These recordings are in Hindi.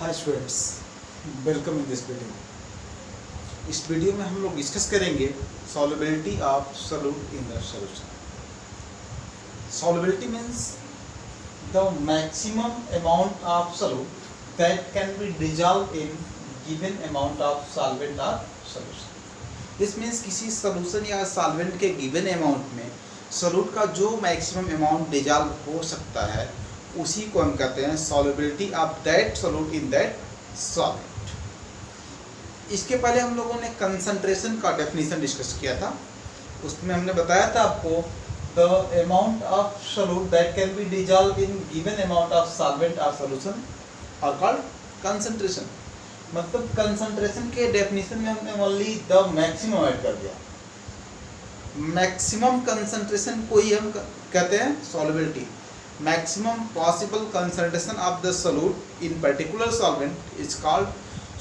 Hi students, welcome in this video. इस वीडियो में हम लोग डिस्कस करेंगे solubility of solute in the solution. Solubility means the maximum amount of solute that can be dissolve in given amount of solvent और सॉल्यूशन। दिस मीन्स किसी सॉल्यूशन या सॉल्वेंट के गिवन अमाउंट में सॉल्यूट का जो मैक्सिमम अमाउंट डिजॉल्व हो सकता है उसी को हम कहते हैं solubility of that solute in that solvent. इसके पहले हम लोगों ने कंसंट्रेशन का डेफिनेशन डिस्कस किया था। उसमें हमने बताया था आपको the amount of solute that can be dissolve in given amount of solvent और सॉल्यूशन आर कॉल्ड कंसंट्रेशन। मतलब कंसंट्रेशन के डेफिनेशन में हमने ओनली द मैक्सिमम ऐड कर दिया। मैक्सिमम कंसंट्रेशन को ही हम कहते हैं solubility. Maximum possible concentration of the solute in particular solvent is called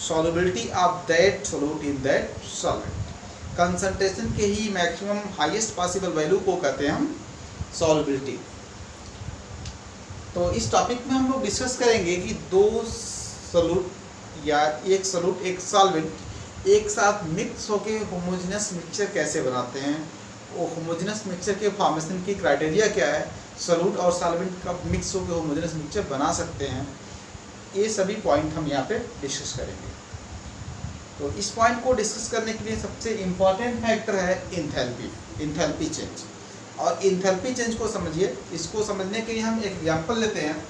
solubility of that solute in that solvent. Concentration के ही maximum highest possible value को कहते हैं हम solubility। तो इस टॉपिक में हम लोग डिस्कस करेंगे कि दो सोल्यूट या एक सोल्यूट एक सॉल्वेंट एक साथ मिक्स होकर होमोजेनस मिक्सचर कैसे बनाते हैं, वो होमोजेनस मिक्सचर के फॉर्मेशन की क्राइटेरिया क्या है, सॉल्यूट और सॉल्वेंट का मिक्स होकर होमोजेनस मिक्सचर बना सकते हैं, ये सभी पॉइंट हम यहाँ पे डिस्कस करेंगे। तो इस पॉइंट को डिस्कस करने के लिए सबसे इम्पॉर्टेंट फैक्टर है इंथैल्पी चेंज। और इंथैल्पी चेंज को समझिए। इसको समझने के लिए हम एक एग्जांपल लेते हैं।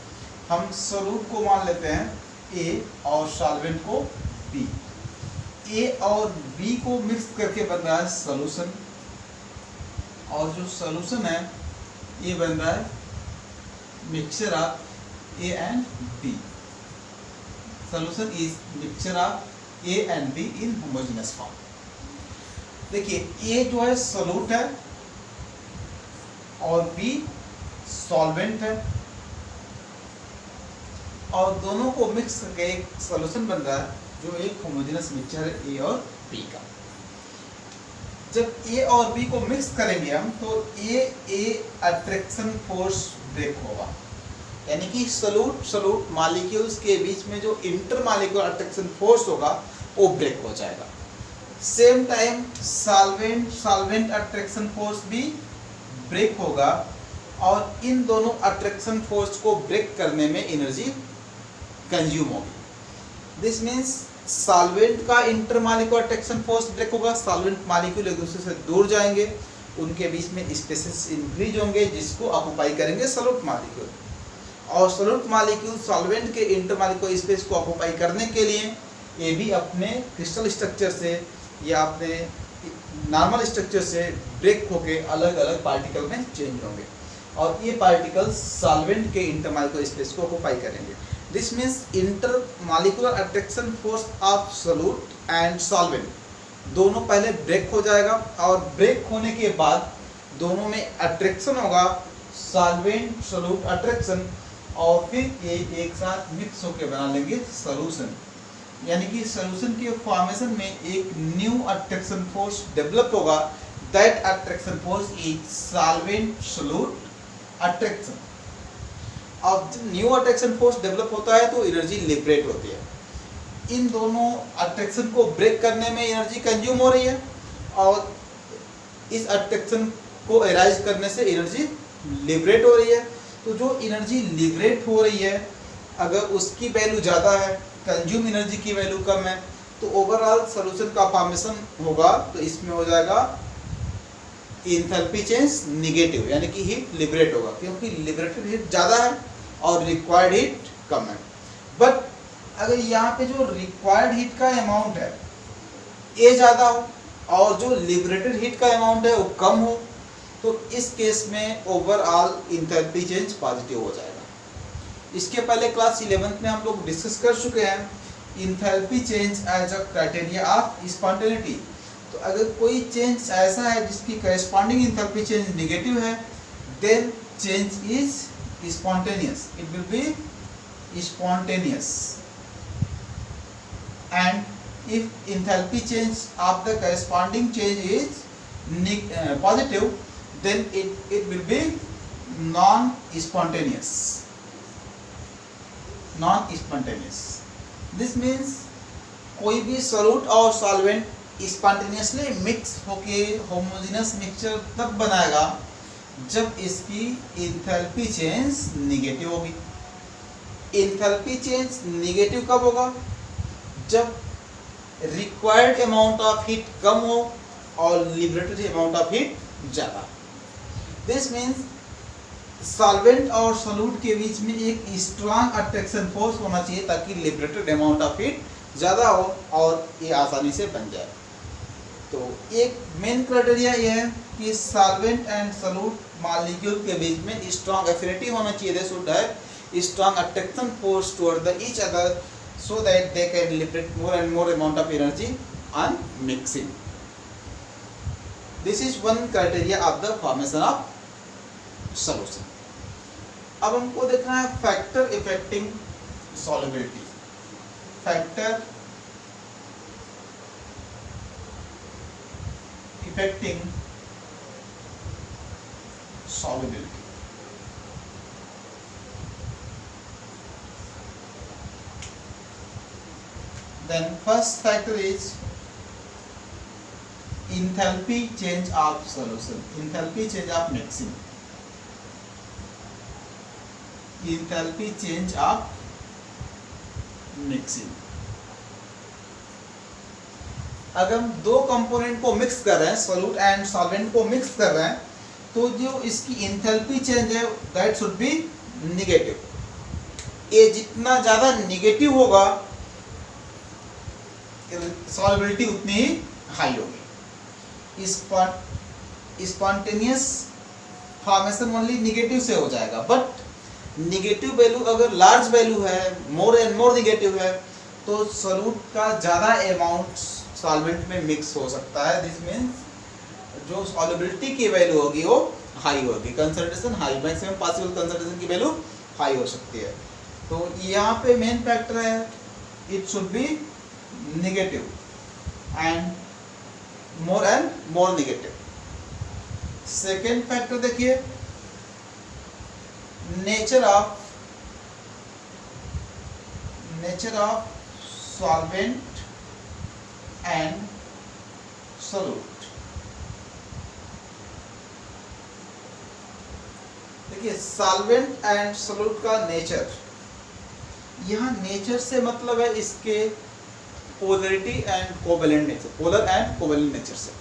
हम सॉल्यूट को मान लेते हैं ए और सॉल्वेंट को बी। ए और बी को मिक्स करके बन रहा है सॉल्यूशन, और जो सॉल्यूशन है ये बन रहा है mixture of a and b. Solution is mixture of a and b in homogeneous form. देखिए ए जो है सॉल्यूट है और बी सॉल्वेंट है, और दोनों को मिक्स करके एक सॉल्यूशन बन रहा है जो एक होमोजेनस मिक्सचर है ए और बी का। जब ए और बी को मिक्स करेंगे हम तो ए अट्रैक्शन फोर्स ब्रेक होगा, यानी कि सॉल्यूट मॉलिक्यूल्स के बीच में जो इंटर मॉलिक्यूलर अट्रैक्शन फोर्स होगा वो ब्रेक हो जाएगा। Same time solvent attraction force भी ब्रेक होगा, और इन दोनों अट्रैक्शन फोर्स को ब्रेक करने में एनर्जी कंज्यूम होगी। दिस मीन्स सॉल्वेंट का इंटरमॉलिक्यूलर अट्रैक्शन फोर्स ब्रेक होगा, सॉल्वेंट मॉलिक्यूल एक दूसरे से दूर जाएंगे, उनके बीच में स्पेसेस इंक्रीज होंगे जिसको ऑक्युपाई करेंगे सॉल्यूट मॉलिक्यूल, और सॉल्यूट मॉलिक्यूल सॉल्वेंट के इंटरमॉलिक्यूलर स्पेस को ऑक्युपाई करने के लिए ये भी अपने क्रिस्टल स्ट्रक्चर से या अपने नॉर्मल स्ट्रक्चर से ब्रेक होके अलग अलग पार्टिकल में चेंज होंगे, और ये पार्टिकल सॉल्वेंट के इंटरमॉलिक्यूलर स्पेस को ऑक्युपाई करेंगे। This means intermolecular attraction force of solute and solvent दोनों पहले ब्रेक हो जाएगा, और ब्रेक होने के बाद दोनों में अट्रैक्शन होगा सॉल्वेंट सोल्यूट अट्रैक्शन, और फिर ये एक साथ मिक्स होकर बना लेंगे सॉल्यूशन। यानी कि सॉल्यूशन के फॉर्मेशन में एक न्यू अट्रैक्शन फोर्स डेवलप होगा। That attraction force is solvent solute attraction. अब जब न्यू अट्रैक्शन फोर्स डेवलप होता है तो एनर्जी लिबरेट होती है। इन दोनों अट्रैक्शन को ब्रेक करने में एनर्जी कंज्यूम हो रही है, और इस अट्रैक्शन को एराइज करने से एनर्जी लिबरेट हो रही है। तो जो एनर्जी लिबरेट हो रही है अगर उसकी वैल्यू ज़्यादा है, कंज्यूम एनर्जी की वैल्यू कम है, तो ओवरऑल सॉल्यूशन का फॉर्मेशन होगा तो इसमें हो जाएगा इंथैल्पी चेंज निगेटिव, यानी कि हीट लिबरेट होगा, क्योंकि लिबरेटेड हीट ज़्यादा है और रिक्वायर्ड हीट कम है। बट अगर यहाँ पे जो रिक्वायर्ड हीट का अमाउंट है ए ज़्यादा हो और जो लिबरेटेड हीट का अमाउंट है वो कम हो, तो इस केस में ओवरऑल इंथैल्पी चेंज पॉजिटिव हो जाएगा। इसके पहले क्लास 11th में हम लोग डिस्कस कर चुके हैं enthalpy change as a criteria of spontaneity. तो अगर कोई चेंज ऐसा है जिसकी करस्पॉन्डिंग इंथैल्पी चेंज नेगेटिव है, then change is spontaneous, it will be spontaneous. And if enthalpy change of the corresponding change is positive, then it will be non spontaneous. This means कोई भी सॉल्यूट और सॉल्वेंट स्पॉन्टेनियसली मिक्स होके होमोजेनस मिक्सचर तब बनाएगा जब इसकी इंथैल्पी चेंज निगेटिव होगी। इंथैल्पी चेंज निगेटिव कब होगा? जब रिक्वायर्ड अमाउंट ऑफ हीट कम हो और लिबरेटेड अमाउंट ऑफ हीट ज़्यादा। दिस मीन्स सॉल्वेंट और सॉल्यूट के बीच में एक स्ट्रांग अट्रैक्शन फोर्स होना चाहिए ताकि लिबरेटेड अमाउंट ऑफ हीट ज़्यादा हो और ये आसानी से बन जाए। तो एक मेन क्राइटेरिया ये है कि सॉल्वेंट एंड सॉल्यूट मॉलिक्यूल के बीच में स्ट्रांग एफिनिटी होना चाहिए। They should have strong attraction force toward the each other so that they can liberate more and more amount of energy on mixing. This is one criteria of the formation of solution. अब हमको देखना है factor affecting solubility. Factor affecting solubility. Then first factor is enthalpy change of solution, enthalpy change of mixing, enthalpy change of mixing. अगर हम दो कंपोनेंट को मिक्स कर रहे हैं, सॉल्यूट एंड सॉल्वेंट को मिक्स कर रहे हैं, तो जो इसकी एंथैल्पी चेंज है दैट शुड बी नेगेटिव। ये जितना ज़्यादा नेगेटिव होगा सॉल्युबिलिटी उतनी ही हाई होगी। स्पॉन्टेनियस फॉर्मेशन ओनली नेगेटिव से हो जाएगा, बट नेगेटिव वैल्यू अगर लार्ज वैल्यू है, मोर एंड मोर नेगेटिव है, तो सॉल्यूट का ज़्यादा अमाउंट सॉल्वेंट में मिक्स हो सकता है। दिस मीन्स जो सॉल्युबिलिटी की वैल्यू होगी वो हाई होगी, concentration high, maximum possible concentration की वैल्यू हाई हो सकती है। तो यहाँ पे मेन फैक्टर है it should be negative and more negative. Second factor देखिए, nature of solvent and solute. देखिए सॉल्वेंट एंड सॉल्यूट का नेचर, यहाँ नेचर से मतलब है इसके polarity and covalent nature, polar and covalent nature से।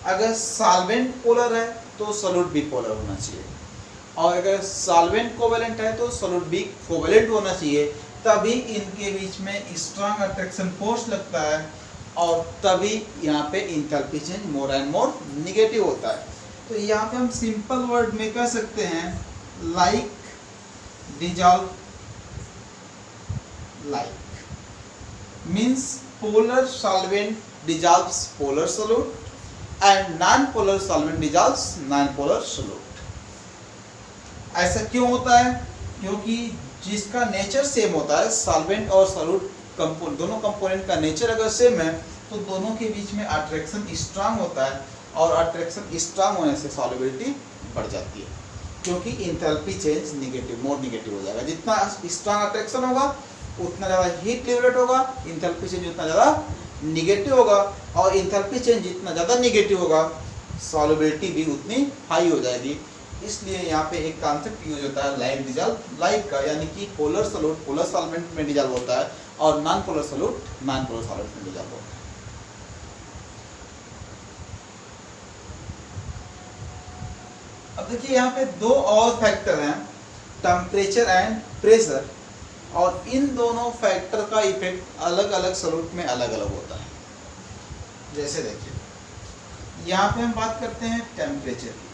अगर सॉल्वेंट पोलर है तो सॉल्यूट भी पोलर होना चाहिए, और अगर सॉल्वेंट कोवेलेंट है तो सॉल्यूट भी कोवेलेंट होना चाहिए, तभी इनके बीच में स्ट्रांग अट्रैक्शन फोर्स लगता है और तभी यहाँ पे enthalpy change more and more negative होता है। तो यहाँ पे हम सिंपल वर्ड में कह सकते हैं like dissolve like means polar solvent dissolves polar solute and non-polar solvent dissolves non-polar solute. ऐसा क्यों होता है? क्योंकि जिसका नेचर सेम होता है, सॉल्वेंट और सॉल्यूट दोनों कंपोनेंट का नेचर अगर सेम है तो दोनों के बीच में अट्रैक्शन स्ट्रांग होता है, और अट्रैक्शन स्ट्रांग होने से सॉल्युबिलिटी बढ़ जाती है, क्योंकि enthalpy change negative, more negative हो जाएगा। जितना स्ट्रांग अट्रैक्शन होगा उतना ज़्यादा हीट लिबरेट होगा, एंथैल्पी चेंज उतना ज़्यादा नेगेटिव होगा, और एंथैल्पी चेंज जितना ज़्यादा नेगेटिव होगा सॉल्युबिलिटी भी उतनी हाई हो जाएगी। इसलिए यहाँ पे एक कॉन्सेप्ट यूज होता है लाइक डिजॉल्व लाइक का, यानी कि पोलर सॉल्यूट पोलर सॉल्वेंट में डिजॉल्व होता है और non polar solute non polar solvent में डिजॉल्व होता है। अब देखिए यहाँ पे दो और फैक्टर हैं, टेम्परेचर एंड प्रेशर, और इन दोनों फैक्टर का इफेक्ट अलग अलग सॉल्यूट में अलग अलग होता है। जैसे देखिए यहाँ पे हम बात करते हैं टेम्परेचर की।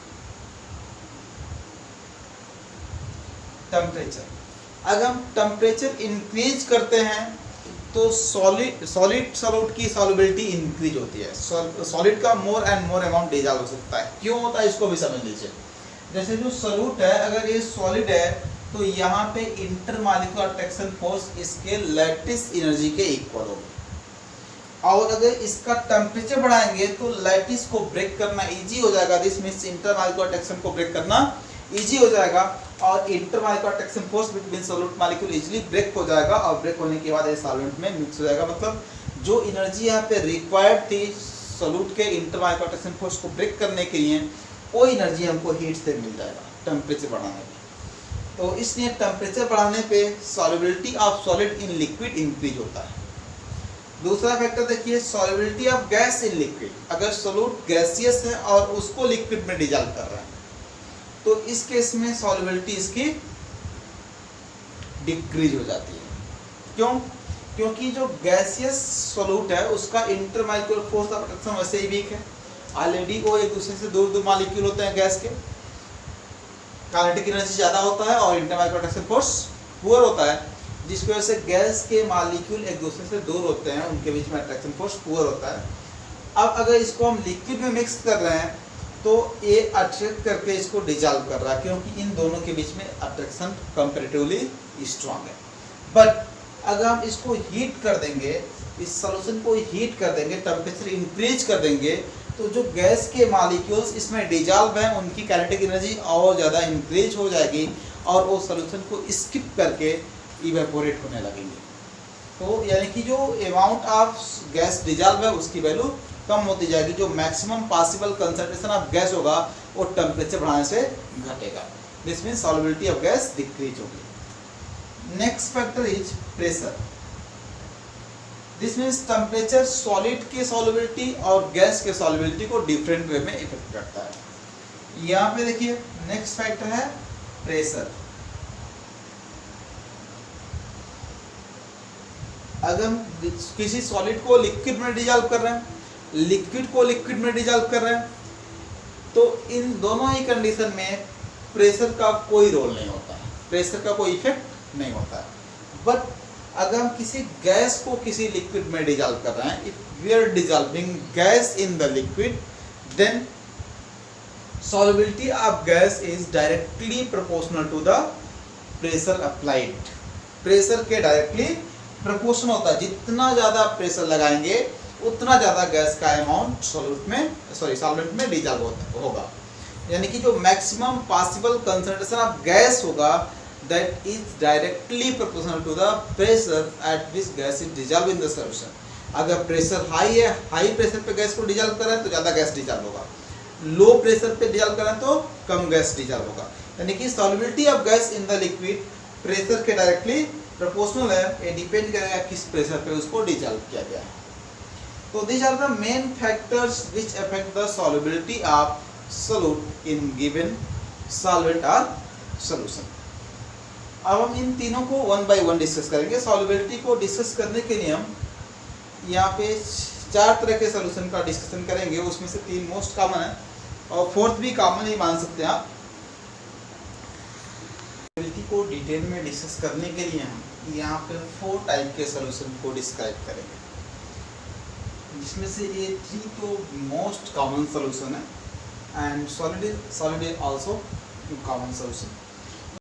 टेम्परेचर, अगर हम टेम्परेचर इंक्रीज करते हैं तो सॉलिड सॉल्यूट की सॉल्युबिलिटी इंक्रीज होती है, सॉलिड का more and more amount dissolve हो सकता है। क्यों होता है इसको भी समझ लीजिए। जैसे जो सॉल्यूट है, अगर ये सॉलिड है तो यहाँ पे इंटरमॉलिक्यूलर अट्रैक्शन फोर्स इसके लैटिस एनर्जी के इक्वल होगी, और अगर इसका टेम्परेचर बढ़ाएंगे तो लैटिस को ब्रेक करना इजी हो जाएगा। दिस मींस इंटरमॉलिक्यूलर अट्रैक्शन को ब्रेक करना इजी हो जाएगा और intermolecular attraction force between solute molecule easily break हो जाएगा और ब्रेक होने के बाद ये सॉल्वेंट में मिक्स हो जाएगा। मतलब जो एनर्जी यहाँ पे रिक्वायर्ड थी सॉल्यूट के इंटरमॉलिक्यूलर अट्रैक्शन फोर्स को ब्रेक करने के लिए, वो एनर्जी हमको हीट से मिल जाएगा टेम्परेचर बढ़ाने पे। तो इसलिए टेम्परेचर बढ़ाने पे solubility of solid in liquid increase होता है। दूसरा फैक्टर देखिए solubility of gas in liquid. अगर सॉल्यूट गैसियस है और उसको लिक्विड में डिजॉल्व कर रहा है तो इस केस में सॉल्युबिलिटी इसकी डिक्रीज हो जाती है। क्यों? क्योंकि जो गैसियस सॉल्यूट है उसका इंटरमॉलिक्यूलर फोर्स ऑफ अट्रैक्शन वैसे ही वीक है। ऑलरेडी वो एक दूसरे से दूर दूर मॉलिक्यूल होते हैं गैस के, काइनेटिक एनर्जी ज़्यादा होता है और इंटरमॉलिक्यूलर अट्रैक्शन फोर्स पुअर होता है, जिसकी वजह से गैस के मॉलिक्यूल एक दूसरे से दूर होते हैं, उनके बीच में अट्रैक्शन फोर्स पुअर होता है। अब अगर इसको हम लिक्विड में मिक्स कर रहे हैं तो ये अट्रैक्ट करके इसको डिजॉल्व कर रहा है, क्योंकि इन दोनों के बीच में अट्रैक्शन कंपैरेटिवली स्ट्रांग है। बट अगर हम इसको हीट कर देंगे, इस सॉल्यूशन को हीट कर देंगे, टेम्परेचर इंक्रीज कर देंगे, तो जो गैस के मॉलिक्यूल्स इसमें डिजॉल्व हैं उनकी काइनेटिक एनर्जी और ज़्यादा इंक्रीज हो जाएगी और वो सॉल्यूशन को स्किप करके इवेपोरेट होने लगेंगे। तो यानी कि जो अमाउंट ऑफ गैस डिजॉल्व है उसकी वैल्यू कम होती जाएगी। जो maximum possible concentration of gas होगा वो टेम्परेचर बढ़ाने से घटेगा। This means solubility of gas decrease होगी। Next factor is pressure. This means temperature solid के सॉल्युबिलिटी और गैस के सॉल्युबिलिटी को डिफरेंट वे में इफेक्ट करता है। यहाँ पे देखिए नेक्स्ट फैक्टर है प्रेशर। अगर हम किसी सॉलिड को लिक्विड में डिजॉल्व कर रहे हैं, लिक्विड को लिक्विड में डिजॉल्व कर रहे हैं, तो इन दोनों ही कंडीशन में प्रेशर का कोई रोल नहीं होता है, प्रेशर का कोई इफेक्ट नहीं होता है। बट अगर हम किसी गैस को किसी लिक्विड में डिजॉल्व कर रहे हैं, if we are dissolving gas in the liquid, then solubility of gas is directly proportional to the pressure applied। Pressure के डायरेक्टली प्रोपोर्शनल होता है, जितना ज़्यादा प्रेशर लगाएंगे उतना ज़्यादा गैस का अमाउंट सॉल्वेंट में डिजॉल्व होगा। यानी कि जो maximum possible concentration of gas होगा that is directly proportional to the pressure at which gas is dissolve in the solution. अगर प्रेशर हाई है, हाई प्रेशर पे गैस को डिजॉल्व करें तो ज़्यादा गैस डिजॉल्व होगा, लो प्रेशर पे डिजॉल्व करें तो कम गैस डिजॉल्व होगा। यानी कि solubility of gas in the liquid pressure के डायरेक्टली प्रोपोर्शनल है, ये डिपेंड करेगा किस प्रेशर पे उसको डिजॉल्व किया गया है। तो these are the main factors which affect the solubility of solute in given solvent or solution। अब हम इन तीनों को वन बाय वन डिस्कस करेंगे। सॉल्युबिलिटी को डिस्कस करने के लिए हम यहाँ पे 4 तरह के सॉल्यूशन का डिस्कशन करेंगे, उसमें से 3 मोस्ट कॉमन है और 4th भी कॉमन ही मान सकते हैं आप। सॉल्युबिलिटी को डिटेल में डिस्कस करने के लिए हम यहाँ पे 4 टाइप के सॉल्यूशन को डिस्क्राइब करेंगे, जिसमें से ये 3 तो मोस्ट कॉमन सॉल्यूशन है and solid also common solution.